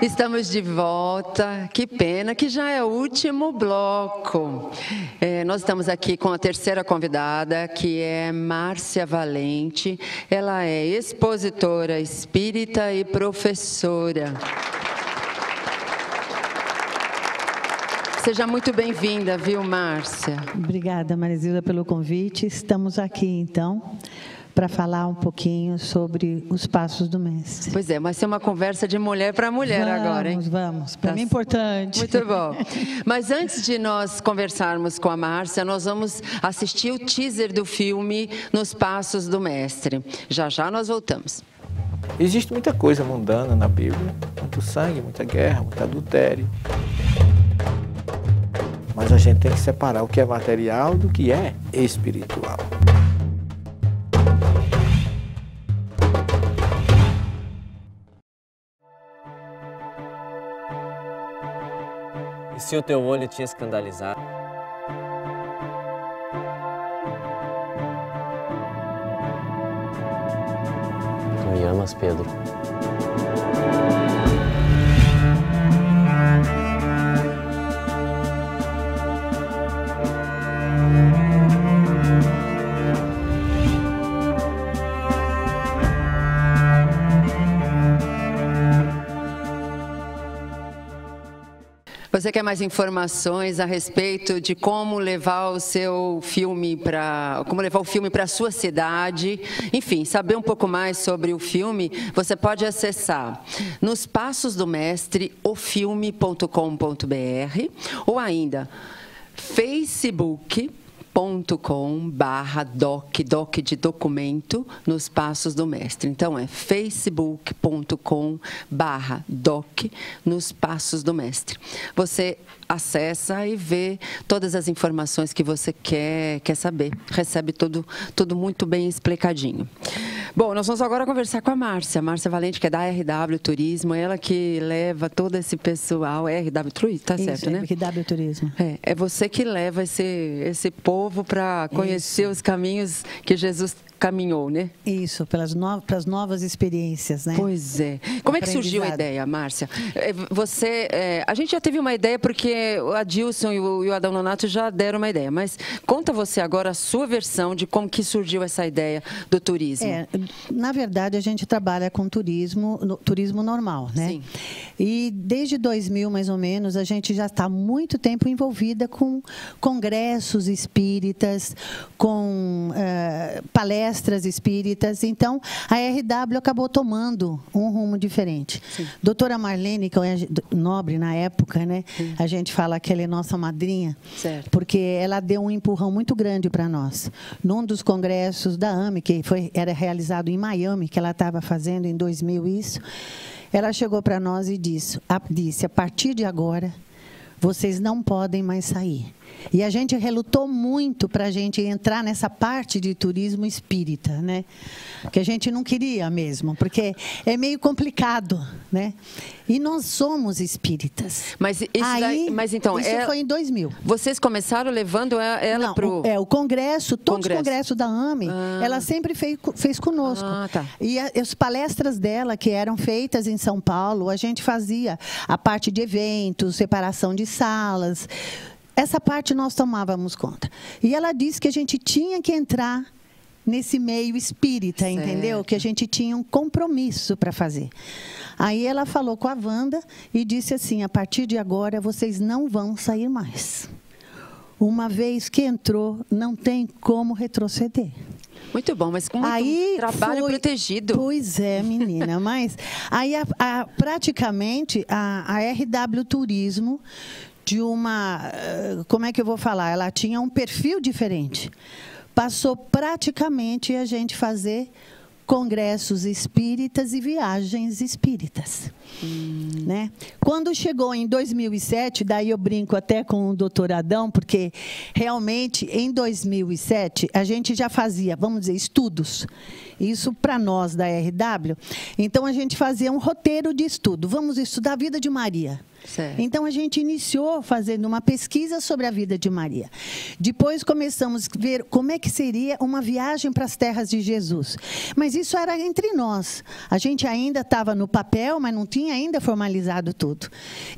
Estamos de volta. Que pena que já é o último bloco. Nós estamos aqui com a terceira convidada, que é Márcia Valente. Ela é expositora espírita e professora. Seja muito bem-vinda, viu, Márcia? Obrigada, Marizilda, pelo convite. Estamos aqui, então, para falar um pouquinho sobre os passos do mestre. Pois é, vai ser uma conversa de mulher para mulher agora, hein? Vamos. Para mim é importante. Muito bom. Mas antes de nós conversarmos com a Márcia, nós vamos assistir o teaser do filme Nos Passos do Mestre. Já já nós voltamos. Existe muita coisa mundana na Bíblia, muito sangue, muita guerra, muito adultério. Mas a gente tem que separar o que é material do que é espiritual. E se o teu olho te escandalizar? Tu me amas, Pedro? Você quer mais informações a respeito de como levar o seu filme para, como levar o filme para a sua cidade? Enfim, saber um pouco mais sobre o filme, você pode acessar Nos Passos do Mestre, ofilme.com.br, ou ainda facebook.com/doc de documento, Nos Passos do Mestre. Então, é facebook.com/doc, Nos Passos do Mestre. Você acessa e vê todas as informações que você quer saber. Recebe tudo muito bem explicadinho. Bom, nós vamos agora conversar com a Márcia Valente, que é da RW Turismo, ela que leva todo esse pessoal, RW Turismo, tá certo, né? RW Turismo. É você que leva esse povo para conhecer os caminhos que Jesus caminhou, né? Isso, para as novas experiências, né? Pois é. Como é que surgiu a ideia, Márcia? A gente já teve uma ideia porque o Adilson e o Adão Nonato já deram uma ideia, mas conta você agora a sua versão de como que surgiu essa ideia do turismo. Na verdade, a gente trabalha com turismo normal, né? Sim. E desde 2000, mais ou menos, a gente já está há muito tempo envolvida com congressos espíritas, com palestras espíritas. Então, a RW acabou tomando um rumo diferente. Sim. Doutora Marlene, que é nobre na época, né? Sim. A gente fala que ela é nossa madrinha, certo, porque ela deu um empurrão muito grande para nós. Num dos congressos da AME, que era realizado em Miami, que ela estava fazendo em 2000 isso, ela chegou para nós e disse, a partir de agora, vocês não podem mais sair. E a gente relutou muito para a gente entrar nessa parte de turismo espírita, né? Que a gente não queria mesmo, porque é meio complicado, né? E nós somos espíritas. Mas então, isso foi em 2000. Vocês começaram levando ela para o... o congresso, todos os congressos da AME, ela sempre fez conosco. Tá. E as palestras dela, que eram feitas em São Paulo, a gente fazia a parte de eventos, separação de salas. Essa parte nós tomávamos conta. E ela disse que a gente tinha que entrar nesse meio espírita, certo, entendeu? Que a gente tinha um compromisso para fazer. Aí ela falou com a Wanda e disse assim, a partir de agora vocês não vão sair mais. Uma vez que entrou, não tem como retroceder. Muito bom, mas com muito trabalho protegido. Pois é, menina. Mas aí, praticamente, a RW Turismo, como é que eu vou falar? Ela tinha um perfil diferente. Passou praticamente a gente fazer congressos espíritas e viagens espíritas. Né? Quando chegou em 2007, daí eu brinco até com o doutor Adão, porque realmente em 2007 a gente já fazia, vamos dizer, estudos. Isso para nós da RW. Então a gente fazia um roteiro de estudo. Vamos estudar a vida de Maria. Certo. Então, a gente iniciou fazendo uma pesquisa sobre a vida de Maria. Depois, começamos a ver como é que seria uma viagem para as terras de Jesus. Mas isso era entre nós. A gente ainda estava no papel, mas não tinha ainda formalizado tudo.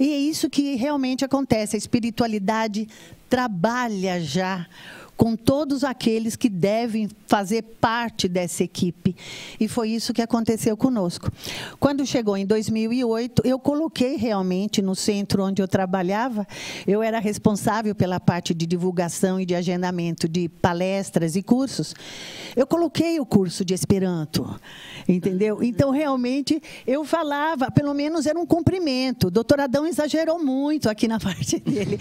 E é isso que realmente acontece. A espiritualidade trabalha já com todos aqueles que devem fazer parte dessa equipe. E foi isso que aconteceu conosco. Quando chegou em 2008, eu coloquei realmente no centro onde eu trabalhava, eu era responsável pela parte de divulgação e de agendamento de palestras e cursos. Eu coloquei o curso de Esperanto, entendeu? Então, realmente, eu falava, pelo menos era um cumprimento. O doutor Adão exagerou muito aqui na parte dele.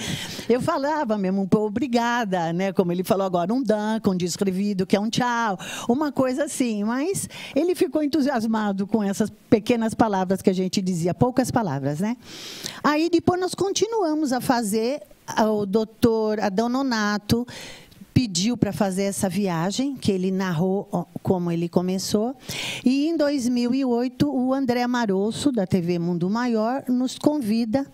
Eu falava mesmo, obrigada, né? Como ele falou agora, um danca, um descrevido, que é um tchau, uma coisa assim. Mas ele ficou entusiasmado com essas pequenas palavras que a gente dizia, poucas palavras, né? Aí, depois, nós continuamos a fazer, o doutor Adão Nonato pediu para fazer essa viagem, que ele narrou como ele começou. E, em 2008, o André Marosso, da TV Mundo Maior, nos convida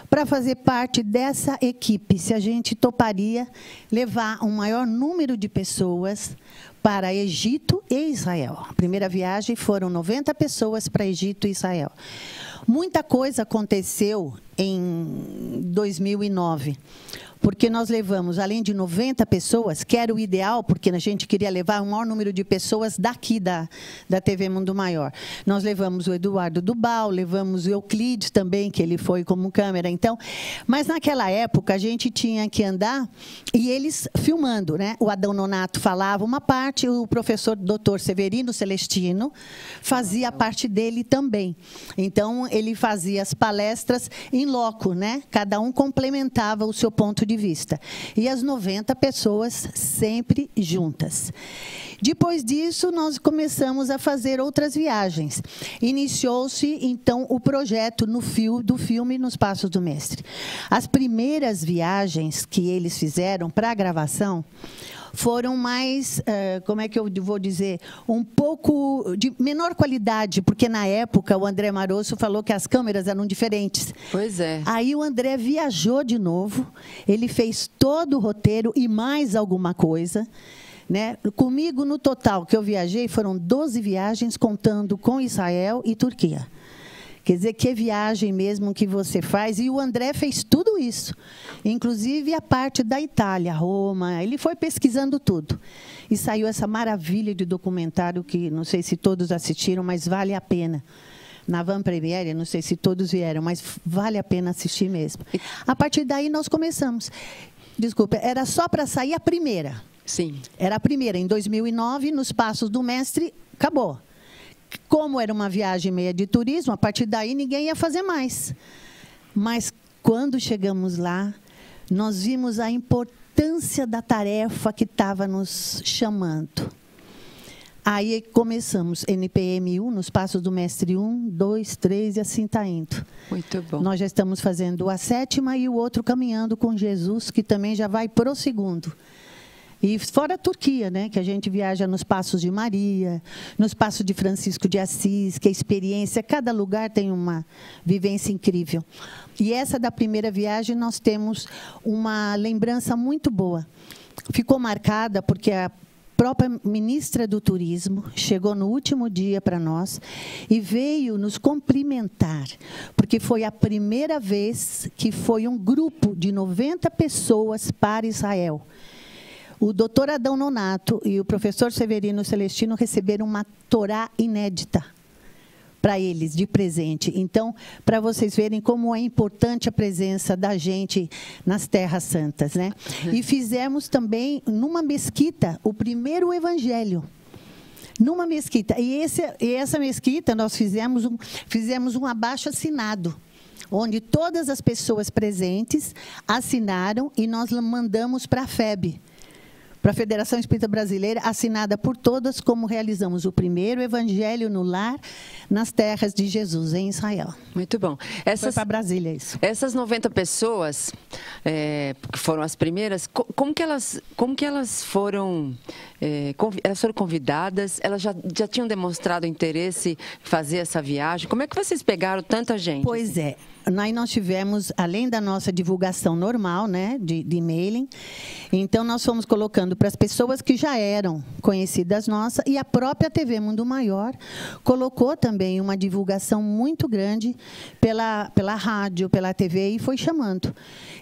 para fazer parte dessa equipe, se a gente toparia levar um maior número de pessoas para Egito e Israel. A primeira viagem foram 90 pessoas para Egito e Israel. Muita coisa aconteceu em 2009. Porque nós levamos, além de 90 pessoas, que era o ideal, porque a gente queria levar o maior número de pessoas daqui da TV Mundo Maior. Nós levamos o Eduardo Dubal, levamos o Euclides também, que ele foi como câmera. Então, mas naquela época, a gente tinha que andar e eles filmando, né? O Adão Nonato falava uma parte, o professor Dr. Severino Celestino fazia a parte dele também. Então, ele fazia as palestras em loco, né? Cada um complementava o seu ponto de vista. E as 90 pessoas sempre juntas. Depois disso, nós começamos a fazer outras viagens. Iniciou-se, então, o projeto do filme Nos Passos do Mestre. As primeiras viagens que eles fizeram para a gravação foram mais, como é que eu vou dizer, um pouco de menor qualidade, porque, na época, o André Marosso falou que as câmeras eram diferentes. Pois é. Aí o André viajou de novo, ele fez todo o roteiro e mais alguma coisa. Né? Comigo, no total, que eu viajei, foram 12 viagens, contando com Israel e Turquia. Quer dizer, que viagem mesmo que você faz. E o André fez tudo isso, inclusive a parte da Itália, Roma. Ele foi pesquisando tudo. E saiu essa maravilha de documentário que não sei se todos assistiram, mas vale a pena. Na Van Premiere, não sei se todos vieram, mas vale a pena assistir mesmo. A partir daí, nós começamos. Desculpa, era só para sair a primeira. Sim. Era a primeira. Em 2009, Nos Passos do Mestre, acabou. Como era uma viagem meia de turismo, a partir daí ninguém ia fazer mais. Mas, quando chegamos lá, nós vimos a importância da tarefa que estava nos chamando. Aí começamos NPM 1, Nos Passos do Mestre 1, 2, 3 e assim está indo. Muito bom. Nós já estamos fazendo a 7ª e o outro Caminhando com Jesus, que também já vai para o 2º. E fora a Turquia, né, que a gente viaja nos Passos de Maria, nos Passos de Francisco de Assis, que a experiência, cada lugar tem uma vivência incrível. E essa da primeira viagem, nós temos uma lembrança muito boa. Ficou marcada porque a própria ministra do Turismo chegou no último dia para nós e veio nos cumprimentar, porque foi a primeira vez que foi um grupo de 90 pessoas para Israel. O doutor Adão Nonato e o professor Severino Celestino receberam uma Torá inédita para eles, de presente. Então, para vocês verem como é importante a presença da gente nas Terras Santas, né? E fizemos também, numa mesquita, o primeiro evangelho. Numa mesquita. E essa mesquita, nós fizemos um abaixo-assinado, onde todas as pessoas presentes assinaram e nós mandamos para a FEB, para a Federação Espírita Brasileira, assinada por todas, como realizamos o primeiro Evangelho no Lar, nas terras de Jesus, em Israel. Muito bom. Foi para Brasília isso. Essas 90 pessoas, que foram as primeiras, como que elas foram... elas foram convidadas, elas já tinham demonstrado interesse em fazer essa viagem? Como é que vocês pegaram tanta gente? Pois é. Nós tivemos, além da nossa divulgação normal, né, de e-mailing, então nós fomos colocando para as pessoas que já eram conhecidas nossas, e a própria TV Mundo Maior colocou também uma divulgação muito grande pela rádio, pela TV, e foi chamando.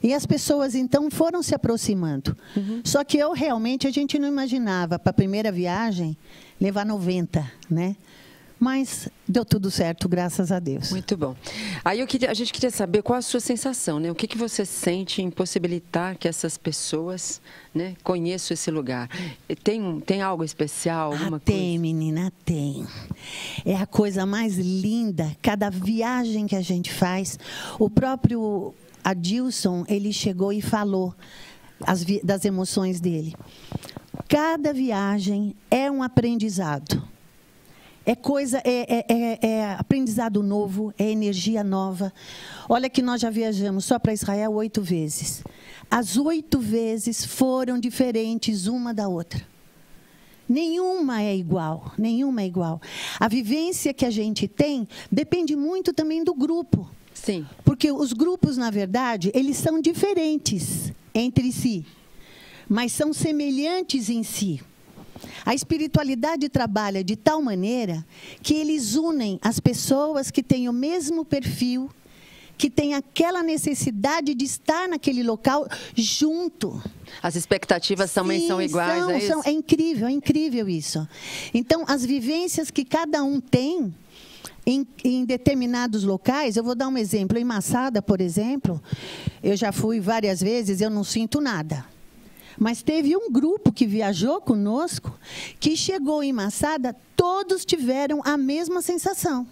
E as pessoas, então, foram se aproximando. Só que a gente não imaginava, para a primeira viagem, levar 90, né? Mas deu tudo certo, graças a Deus. Muito bom. Aí a gente queria saber qual a sua sensação, né? O que você sente em possibilitar que essas pessoas, né, conheçam esse lugar? Tem algo especial? Alguma coisa? Tem, menina, tem. É a coisa mais linda. Cada viagem que a gente faz, o próprio Adilson, ele chegou e falou das emoções dele. Cada viagem é um aprendizado. É aprendizado novo, é energia nova. Olha que nós já viajamos só para Israel 8 vezes. As 8 vezes foram diferentes uma da outra. Nenhuma é igual, nenhuma é igual. A vivência que a gente tem depende muito também do grupo. Sim. Porque os grupos, na verdade, eles são diferentes entre si, mas são semelhantes em si. A espiritualidade trabalha de tal maneira que eles unem as pessoas que têm o mesmo perfil, que têm aquela necessidade de estar naquele local junto. As expectativas também são iguais, é isso? É incrível isso. Então, as vivências que cada um tem em determinados locais, eu vou dar um exemplo. Em Massada, por exemplo, eu já fui várias vezes, eu não sinto nada. Mas teve um grupo que viajou conosco, que chegou em Massada, todos tiveram a mesma sensação.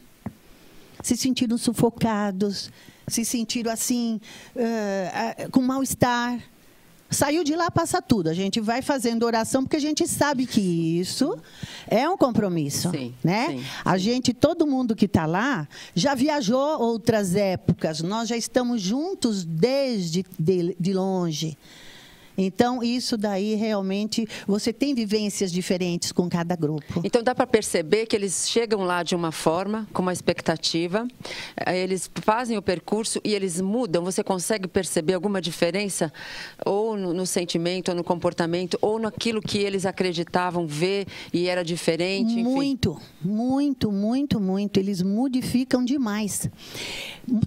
Se sentiram sufocados, se sentiram assim, com mal-estar. Saiu de lá, passa tudo. A gente vai fazendo oração, porque a gente sabe que isso é um compromisso. Sim, né? Sim. A gente, todo mundo que está lá, já viajou outras épocas. Nós já estamos juntos desde de longe. Então, isso daí, realmente, você tem vivências diferentes com cada grupo. Então, dá para perceber que eles chegam lá de uma forma, com uma expectativa, eles fazem o percurso e eles mudam. Você consegue perceber alguma diferença? Ou no sentimento, ou no comportamento, ou naquilo que eles acreditavam ver e era diferente? Enfim. Muito. Eles modificam demais.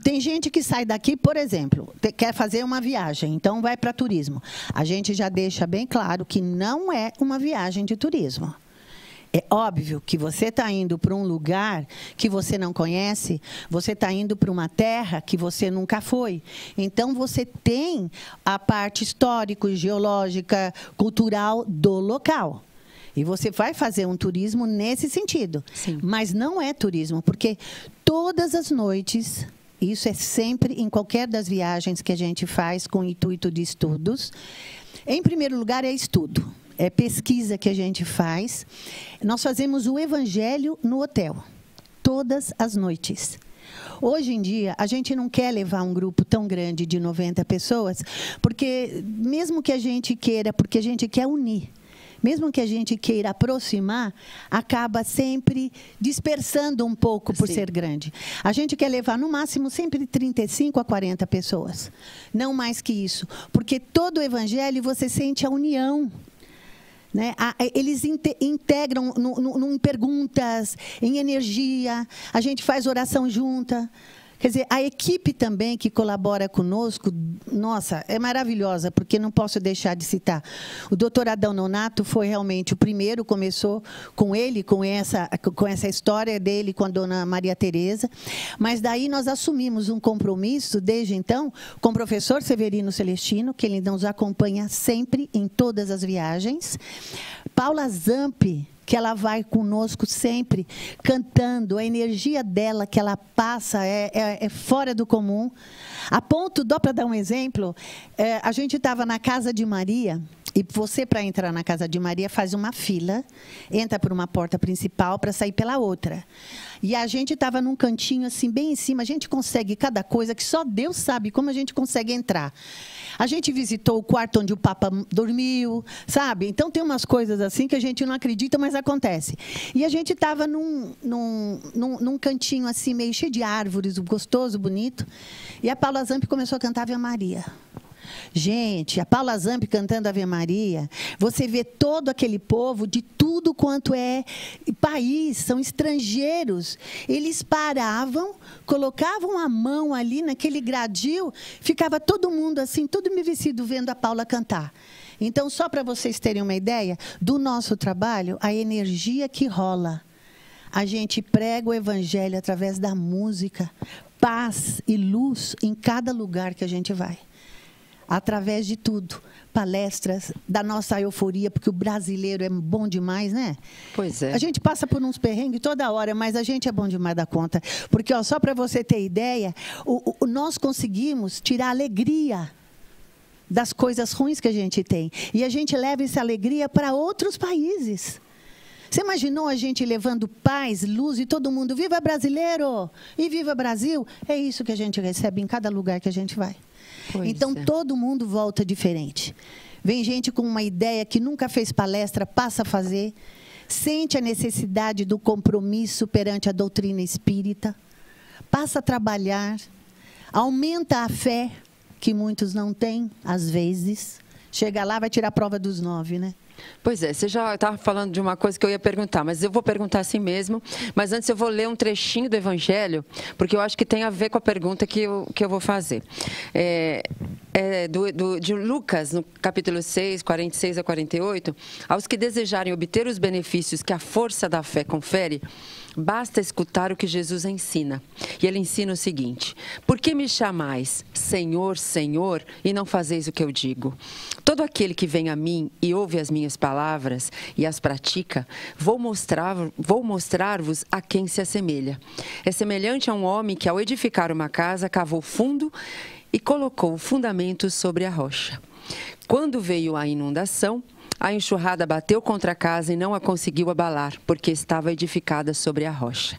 Tem gente que sai daqui, por exemplo, quer fazer uma viagem, então vai para turismo. A gente já deixa bem claro que não é uma viagem de turismo. É óbvio que você está indo para um lugar que você não conhece, você está indo para uma terra que você nunca foi. Então, você tem a parte histórica, geológica, cultural do local. E você vai fazer um turismo nesse sentido. Sim. Mas não é turismo, porque todas as noites... Isso é sempre em qualquer das viagens que a gente faz com o intuito de estudos. Em primeiro lugar, é estudo. É pesquisa que a gente faz. Nós fazemos o evangelho no hotel, todas as noites. Hoje em dia, a gente não quer levar um grupo tão grande de 90 pessoas, porque mesmo que a gente queira, porque a gente quer unir. Mesmo que a gente queira aproximar, acaba sempre dispersando um pouco por ser grande. A gente quer levar, no máximo, sempre 35 a 40 pessoas. Não mais que isso. Porque todo o evangelho, você sente a união. Né? Eles integram em perguntas, em energia. A gente faz oração junta. Quer dizer, a equipe também que colabora conosco, nossa, é maravilhosa, porque não posso deixar de citar. O doutor Adão Nonato foi realmente o primeiro, começou com ele, com essa história dele com a dona Maria Tereza. Mas daí nós assumimos um compromisso, desde então, com o professor Severino Celestino, que ele nos acompanha sempre em todas as viagens. Paula Zampi, que ela vai conosco sempre, cantando, a energia dela que ela passa é fora do comum. A ponto, dá para dar um exemplo, a gente estava na casa de Maria, E você, para entrar na casa de Maria, faz uma fila, entra por uma porta principal para sair pela outra. E a gente estava num cantinho, assim, bem em cima. A gente consegue cada coisa que só Deus sabe como a gente consegue entrar. A gente visitou o quarto onde o Papa dormiu, sabe? Então, tem umas coisas assim que a gente não acredita, mas acontece. E a gente estava num cantinho, assim, meio cheio de árvores, gostoso, bonito. E a Paula Zampi começou a cantar Ave Maria. Gente, a Paula Zampi cantando Ave Maria, você vê todo aquele povo de tudo quanto é país, são estrangeiros. Eles paravam, colocavam a mão ali naquele gradil, ficava todo mundo assim, todo vestido vendo a Paula cantar. Então, só para vocês terem uma ideia do nosso trabalho, a energia que rola. A gente prega o evangelho através da música, paz e luz em cada lugar que a gente vai. Através de tudo. Palestras, da nossa euforia, porque o brasileiro é bom demais, né? Pois é. A gente passa por uns perrengues toda hora, mas a gente é bom demais da conta. Porque, ó, só para você ter ideia, nós conseguimos tirar a alegria das coisas ruins que a gente tem. E a gente leva essa alegria para outros países. Você imaginou a gente levando paz, luz e todo mundo, viva brasileiro e viva Brasil? É isso que a gente recebe em cada lugar que a gente vai. Então, todo mundo volta diferente. Vem gente com uma ideia que nunca fez palestra, passa a fazer, sente a necessidade do compromisso perante a doutrina espírita, passa a trabalhar, aumenta a fé, que muitos não têm, às vezes. Chega lá, vai tirar a prova dos 9, né? Pois é, você já estava falando de uma coisa que eu ia perguntar, mas eu vou perguntar assim mesmo. Mas antes eu vou ler um trechinho do Evangelho, porque eu acho que tem a ver com a pergunta que eu vou fazer. De Lucas, no capítulo 6, 46 a 48, aos que desejarem obter os benefícios que a força da fé confere, basta escutar o que Jesus ensina. E ele ensina o seguinte: por que me chamais Senhor, Senhor, e não fazeis o que eu digo? Todo aquele que vem a mim e ouve as minhas palavras e as pratica, vou mostrar-vos a quem se assemelha. É semelhante a um homem que, ao edificar uma casa, cavou fundo e colocou o fundamento sobre a rocha. Quando veio a inundação, a enxurrada bateu contra a casa e não a conseguiu abalar, porque estava edificada sobre a rocha.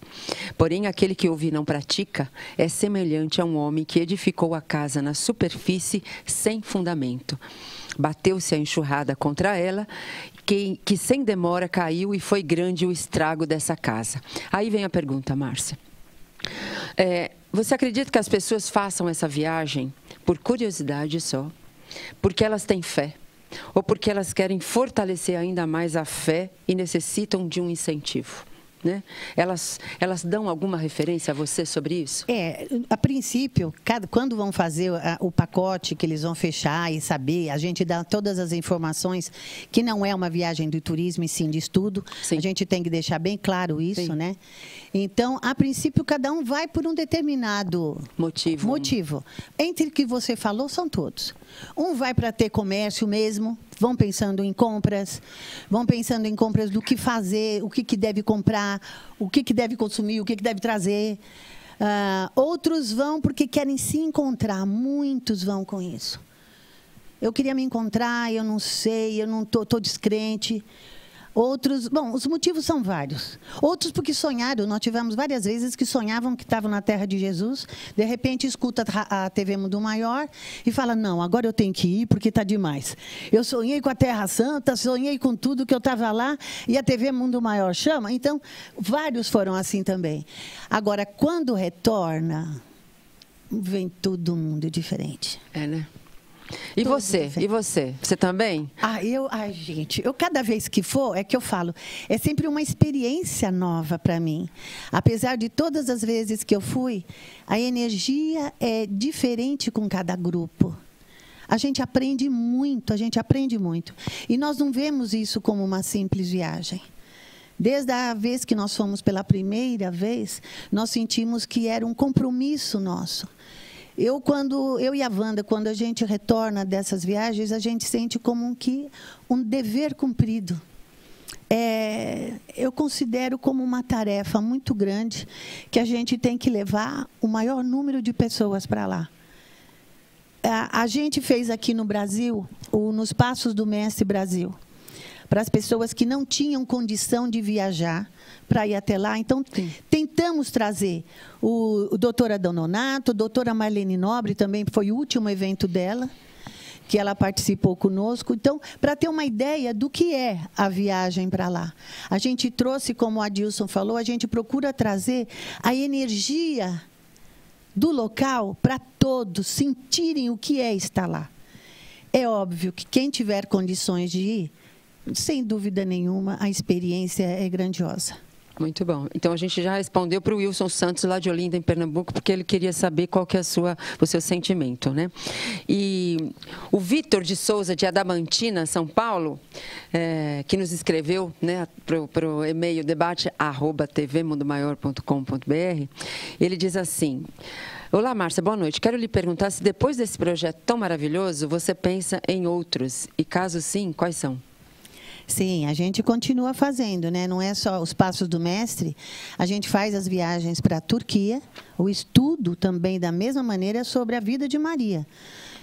Porém, aquele que ouve e não pratica é semelhante a um homem que edificou a casa na superfície sem fundamento. Bateu-se a enxurrada contra ela, que sem demora caiu, e foi grande o estrago dessa casa. Aí vem a pergunta, Márcia. Você acredita que as pessoas façam essa viagem por curiosidade só? Porque elas têm fé? Ou porque elas querem fortalecer ainda mais a fé e necessitam de um incentivo? Né? Elas dão alguma referência a você sobre isso? A princípio, quando vão fazer o pacote que eles vão fechar e saber, a gente dá todas as informações, que não é uma viagem de turismo e sim de estudo. Sim. A gente tem que deixar bem claro isso, sim, né? Então, a princípio, cada um vai por um determinado motivo. Entre o que você falou, são todos. Um vai para ter comércio mesmo, vão pensando em compras do que fazer, o que deve comprar, o que deve consumir, o que deve trazer. Outros vão porque querem se encontrar, muitos vão com isso. Eu queria me encontrar, eu não sei, eu não estou descrente. Outros, os motivos são vários. Outros porque sonharam. Nós tivemos várias vezes que sonhavam que estavam na terra de Jesus, de repente escuta a TV Mundo Maior e fala, não, agora eu tenho que ir porque está demais. Eu sonhei com a Terra Santa, sonhei com tudo que eu estava lá e a TV Mundo Maior chama. Então, vários foram assim também. Agora, quando retorna, vem todo mundo diferente. Né? E você? E você? Você também? Gente, eu cada vez que for, é que eu falo, é sempre uma experiência nova para mim. Apesar de todas as vezes que eu fui, a energia é diferente com cada grupo. A gente aprende muito, E nós não vemos isso como uma simples viagem. Desde a vez que nós fomos pela primeira vez, nós sentimos que era um compromisso nosso. Eu e a Wanda, quando a gente retorna dessas viagens, a gente sente como um dever cumprido. Eu considero como uma tarefa muito grande que a gente tem que levar o maior número de pessoas para lá. A gente fez aqui no Brasil nos Passos do Mestre Brasil, para as pessoas que não tinham condição de viajar para ir até lá. Então, tentamos trazer o doutor Adão Nonato, a doutora Marlene Nobre, também foi o último evento dela, que ela participou conosco. Então, para ter uma ideia do que é a viagem para lá. A gente trouxe, como o Adilson falou, a gente procura trazer a energia do local para todos sentirem o que é estar lá. É óbvio que quem tiver condições de ir, sem dúvida nenhuma, a experiência é grandiosa. Muito bom. Então, a gente já respondeu para o Wilson Santos, lá de Olinda, em Pernambuco, porque ele queria saber qual que é o seu sentimento, né? E o Vitor de Souza, de Adamantina, São Paulo, que nos escreveu, né, para o e-mail debate@tvmundomaior.com.br, ele diz assim: olá, Márcia, boa noite. Quero lhe perguntar se depois desse projeto tão maravilhoso, você pensa em outros, e caso sim, quais são? Sim, a gente continua fazendo, né? Não é só os Passos do Mestre, a gente faz as viagens para a Turquia, o estudo também da mesma maneira sobre a vida de Maria.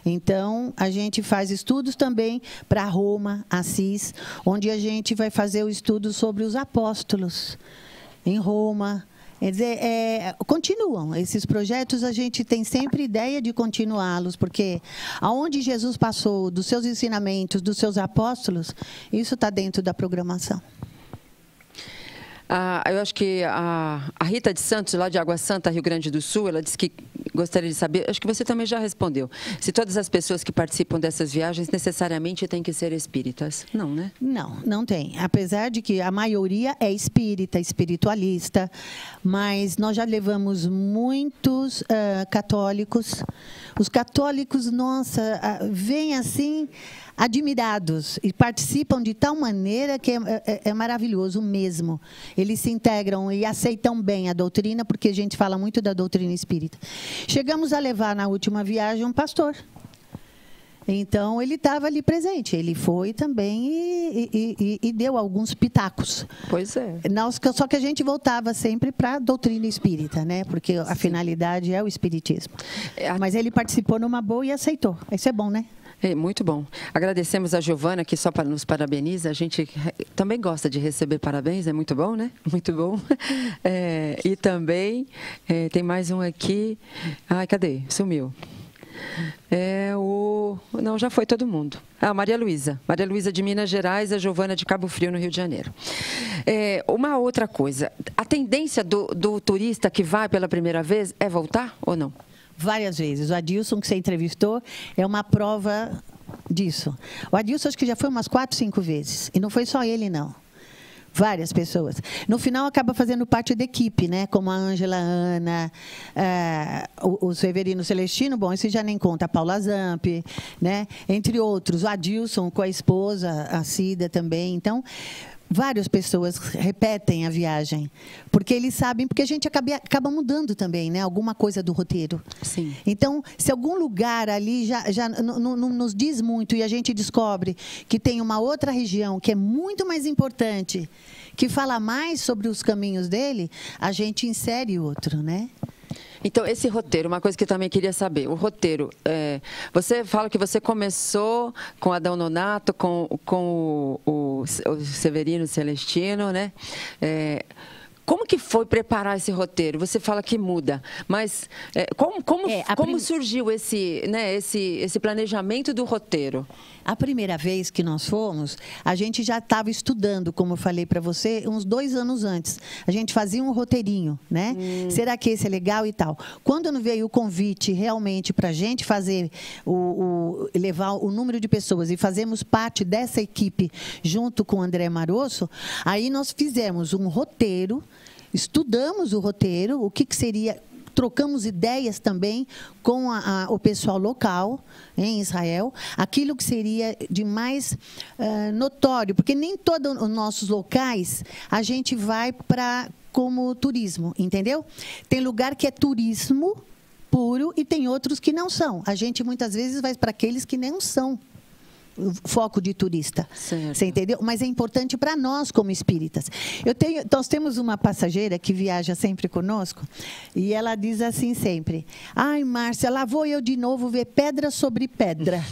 Então, a gente faz estudos também para Roma, Assis, onde a gente vai fazer o estudo sobre os apóstolos em Roma. Quer dizer, continuam. Esses projetos, a gente tem sempre ideia de continuá-los, porque aonde Jesus passou, dos seus ensinamentos, dos seus apóstolos, isso está dentro da programação. Eu acho que a Rita de Santos, lá de Água Santa, Rio Grande do Sul, ela disse que gostaria de saber, acho que você também já respondeu, se todas as pessoas que participam dessas viagens necessariamente têm que ser espíritas. Não, né? Não, não tem. Apesar de que a maioria é espírita, espiritualista, mas nós já levamos muitos católicos. Os católicos, nossa, vêm assim admirados e participam de tal maneira que é maravilhoso mesmo. Eles se integram e aceitam bem a doutrina, porque a gente fala muito da doutrina espírita. Chegamos a levar na última viagem um pastor. Então, ele estava ali presente. Ele foi também e deu alguns pitacos. Pois é. Só que a gente voltava sempre para a doutrina espírita, né? Porque a finalidade é o espiritismo. Mas ele participou numa boa e aceitou. Isso é bom, né? Muito bom. Agradecemos a Giovana, que só nos parabeniza. A gente também gosta de receber parabéns, é muito bom, né? Muito bom. E também tem mais um aqui. Ai, cadê? Sumiu. Não, já foi todo mundo. Maria Luísa. Maria Luísa de Minas Gerais, a Giovana de Cabo Frio, no Rio de Janeiro. Uma outra coisa. A tendência do turista que vai pela primeira vez é voltar ou não? Várias vezes. O Adilson, que você entrevistou, é uma prova disso. O Adilson, acho que já foi umas 4, 5 vezes. E não foi só ele, não. Várias pessoas. No final, acaba fazendo parte da equipe, né? Como a Ângela, a Ana, o Severino Celestino, bom, esse já nem conta, a Paula Zamp, né? Entre outros. O Adilson com a esposa, a Cida também. Então, várias pessoas repetem a viagem, porque eles sabem, porque a gente acaba mudando também, né? Alguma coisa do roteiro. Sim. Então, se algum lugar ali já não nos diz muito e a gente descobre que tem uma outra região que é muito mais importante, que fala mais sobre os caminhos dele, a gente insere outro, né? Então, esse roteiro, uma coisa que eu também queria saber, o roteiro, você fala que você começou com Adão Nonato, com o Severino Celestino, né? Como que foi preparar esse roteiro? Você fala que muda, mas como surgiu esse planejamento do roteiro? A primeira vez que nós fomos, a gente já estava estudando, como eu falei para você, uns 2 anos antes. A gente fazia um roteirinho, né? Será que esse é legal e tal? Quando não veio o convite realmente para a gente fazer, levar o número de pessoas e fazermos parte dessa equipe junto com o André Marosso, aí nós fizemos um roteiro, estudamos o roteiro, o que seria... Trocamos ideias também com o pessoal local em Israel, aquilo que seria de mais notório, porque nem todos os nossos locais a gente vai como turismo, entendeu? Tem lugar que é turismo puro e tem outros que não são. A gente muitas vezes vai para aqueles que não são. foco de turista. Certo. Você entendeu? Mas é importante para nós, como espíritas. Nós temos uma passageira que viaja sempre conosco e ela diz assim sempre: ai, Márcia, lá vou eu de novo ver pedra sobre pedra.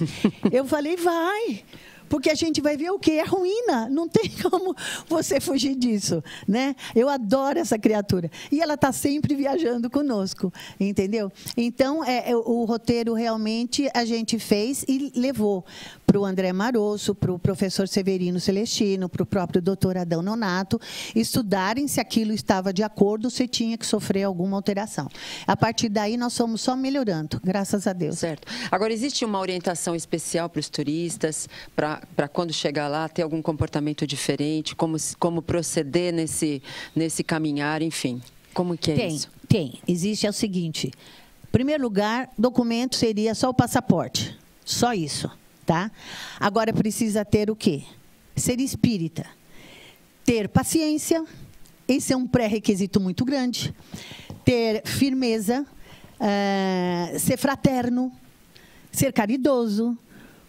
Eu falei, vai. Porque a gente vai ver o quê? É ruína. Não tem como você fugir disso, né? Eu adoro essa criatura. E ela está sempre viajando conosco, entendeu? Então, o roteiro realmente a gente fez e levou para o André Marosso, para o professor Severino Celestino, para o próprio doutor Adão Nonato, estudarem se aquilo estava de acordo, se tinha que sofrer alguma alteração. A partir daí, nós fomos só melhorando, graças a Deus. Certo. Agora, existe uma orientação especial para os turistas, para quando chegar lá, ter algum comportamento diferente, como proceder nesse caminhar, enfim. Como que é isso? Tem. Existe o seguinte. Em primeiro lugar, documento seria só o passaporte. Só isso, tá? Agora, precisa ter o quê? Ser espírita. Ter paciência. Esse é um pré-requisito muito grande. Ter firmeza. Ser fraterno. Ser caridoso.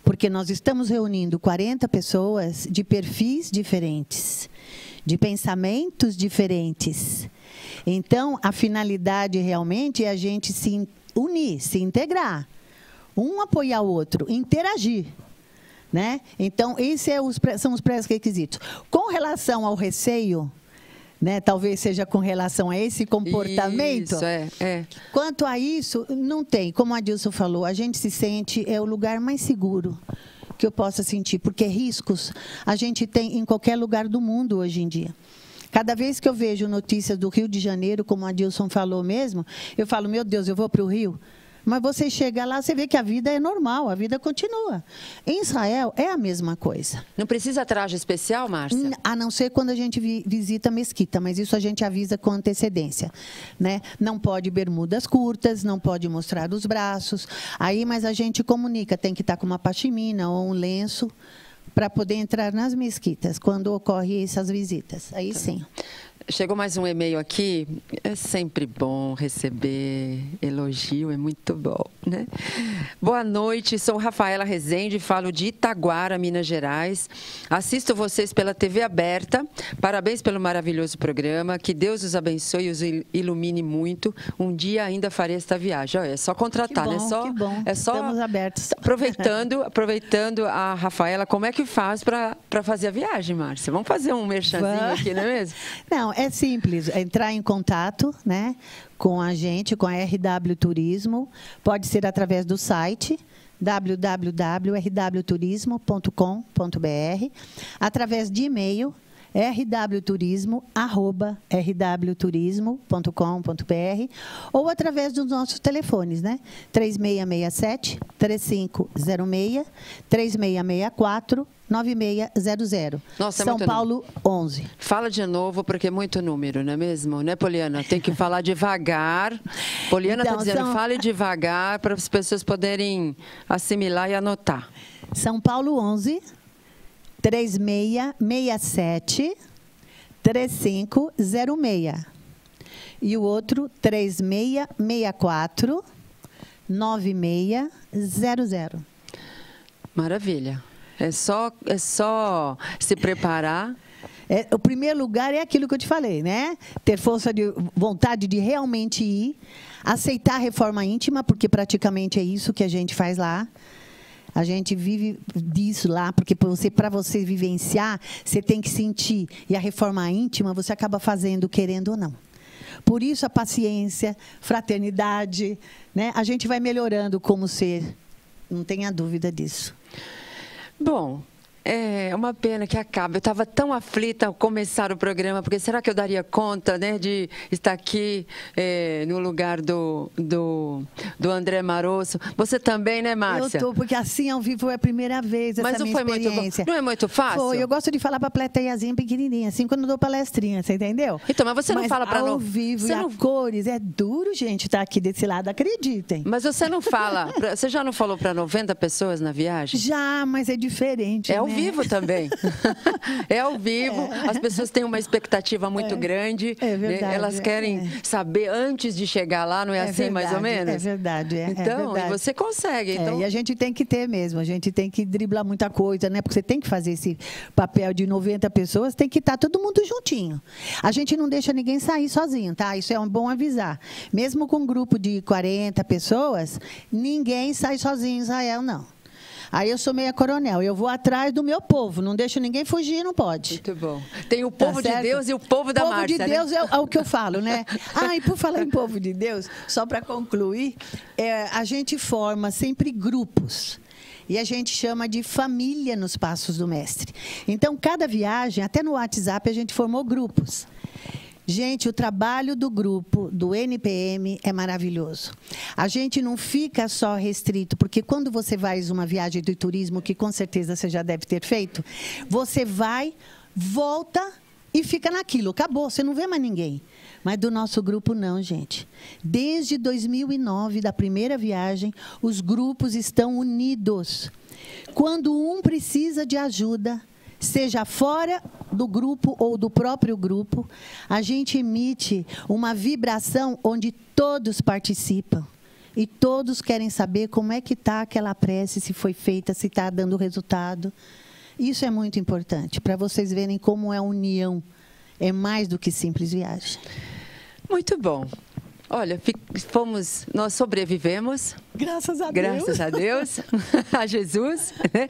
Porque nós estamos reunindo 40 pessoas de perfis diferentes, de pensamentos diferentes. Então, a finalidade realmente é a gente se unir, se integrar. Um apoiar o outro, interagir. Né? Então, esses são os pré-requisitos. Com relação ao receio, né, talvez seja com relação a esse comportamento. Isso, Quanto a isso, não tem. Como a Adilson falou, a gente se sente, é o lugar mais seguro que eu possa sentir, porque riscos a gente tem em qualquer lugar do mundo hoje em dia. Cada vez que eu vejo notícias do Rio de Janeiro, como a Adilson falou mesmo, eu falo, meu Deus, eu vou para o Rio? Mas você chega lá, você vê que a vida é normal, a vida continua. Em Israel, é a mesma coisa. Não precisa traje especial, Márcia? A não ser quando a gente visita a mesquita, mas isso a gente avisa com antecedência. Né? Não pode bermudas curtas, não pode mostrar os braços. Mas a gente comunica, tem que estar com uma pashmina ou um lenço para poder entrar nas mesquitas, quando ocorrem essas visitas. Aí sim. Chegou mais um e-mail aqui. É sempre bom receber elogio, é muito bom, né? Boa noite, sou Rafaela Rezende, falo de Itaguara, Minas Gerais. Assisto vocês pela TV aberta. Parabéns pelo maravilhoso programa. Que Deus os abençoe e os ilumine muito. Um dia ainda farei esta viagem. Olha, é só contratar, né? Que bom. É só estamos abertos. Aproveitando a Rafaela, como é que faz para fazer a viagem, Márcia? Vamos fazer um merchanzinho aqui, não é mesmo? Não, é simples, entrar em contato, né, com a gente, com a RW Turismo, pode ser através do site www.rwturismo.com.br, através de e-mail rwturismo@rwturismo.com.br ou através dos nossos telefones, né? 3667-3506, 3664-9600. Nossa, São Paulo, 11. Fala de novo, porque é muito número, não é mesmo? Né, Poliana? Tem que falar devagar. Poliana está dizendo, fale devagar para as pessoas poderem assimilar e anotar. São Paulo, 11, 3667-3506. E o outro, 3664-9600. Maravilha. É só se preparar. O primeiro lugar é aquilo que eu te falei, né? Ter força de vontade de realmente ir, aceitar a reforma íntima, porque praticamente é isso que a gente faz lá. A gente vive disso lá, porque para você vivenciar, você tem que sentir. E a reforma íntima você acaba fazendo, querendo ou não. Por isso a paciência, fraternidade, né? A gente vai melhorando como ser. Não tenha dúvida disso. Bom, é uma pena que acabe. Eu estava tão aflita ao começar o programa, porque será que eu daria conta, né, de estar aqui no lugar do André Marosso? Você também, né, Márcia? Eu estou, porque assim ao vivo é a primeira vez essa minha experiência. Não é muito fácil? Foi, eu gosto de falar para a plateiazinha pequenininha, assim, quando eu dou palestrinha, você entendeu? Então, mas você não fala para ao vivo, a cores, é duro, gente, estar aqui desse lado, acreditem. Mas você não fala, você já não falou para 90 pessoas na viagem? Já, mas é diferente, É ao vivo também. É ao vivo, as pessoas têm uma expectativa muito grande. É verdade, elas querem saber antes de chegar lá, não é assim, verdade, mais ou menos? É verdade. Então, verdade. E você consegue. Então... E a gente tem que ter mesmo, a gente tem que driblar muita coisa, né? Porque você tem que fazer esse papel de 90 pessoas, tem que estar todo mundo juntinho. A gente não deixa ninguém sair sozinho, tá? Isso é bom avisar. Mesmo com um grupo de 40 pessoas, ninguém sai sozinho em Israel, não. Aí eu sou meia coronel, eu vou atrás do meu povo, não deixo ninguém fugir, não pode. Muito bom. Tem o povo de Deus e o povo da Márcia, né? O povo de Deus é o que eu falo, né? E por falar em povo de Deus, só para concluir, a gente forma sempre grupos. E a gente chama de família nos Passos do Mestre. Então, cada viagem, até no WhatsApp, a gente formou grupos. Gente, o trabalho do grupo, do NPM, é maravilhoso. A gente não fica só restrito, porque quando você vai em uma viagem de turismo, que com certeza você já deve ter feito, você vai, volta e fica naquilo. Acabou, você não vê mais ninguém. Mas do nosso grupo, não, gente. Desde 2009, da primeira viagem, os grupos estão unidos. Quando um precisa de ajuda, seja fora do grupo ou do próprio grupo, a gente emite uma vibração onde todos participam. E todos querem saber como é que está aquela prece, se foi feita, se está dando resultado. Isso é muito importante, para vocês verem como é a união. É mais do que simples viagem. Muito bom. Olha, nós sobrevivemos. Graças a Deus. Graças a Deus, a Jesus, né?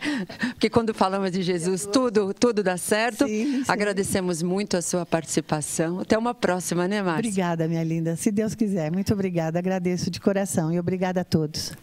Porque quando falamos de Jesus, tudo dá certo. Sim. Agradecemos muito a sua participação. Até uma próxima, né, Márcia? Obrigada, minha linda. Se Deus quiser. Muito obrigada. Agradeço de coração e obrigada a todos.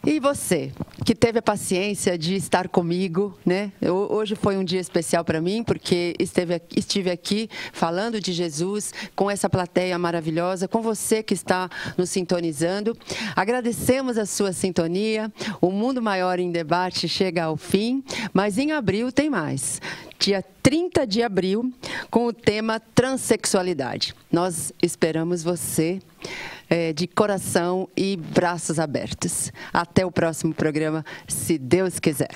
E você, que teve a paciência de estar comigo, né? Hoje foi um dia especial para mim, porque estive aqui falando de Jesus com essa plateia maravilhosa, com você que está nos sintonizando. Agradecemos a sua sintonia. O Mundo Maior em Debate chega ao fim, mas em abril tem mais. Dia 30 de abril, com o tema Transsexualidade. Nós esperamos você de coração e braços abertos. Até o próximo programa, se Deus quiser.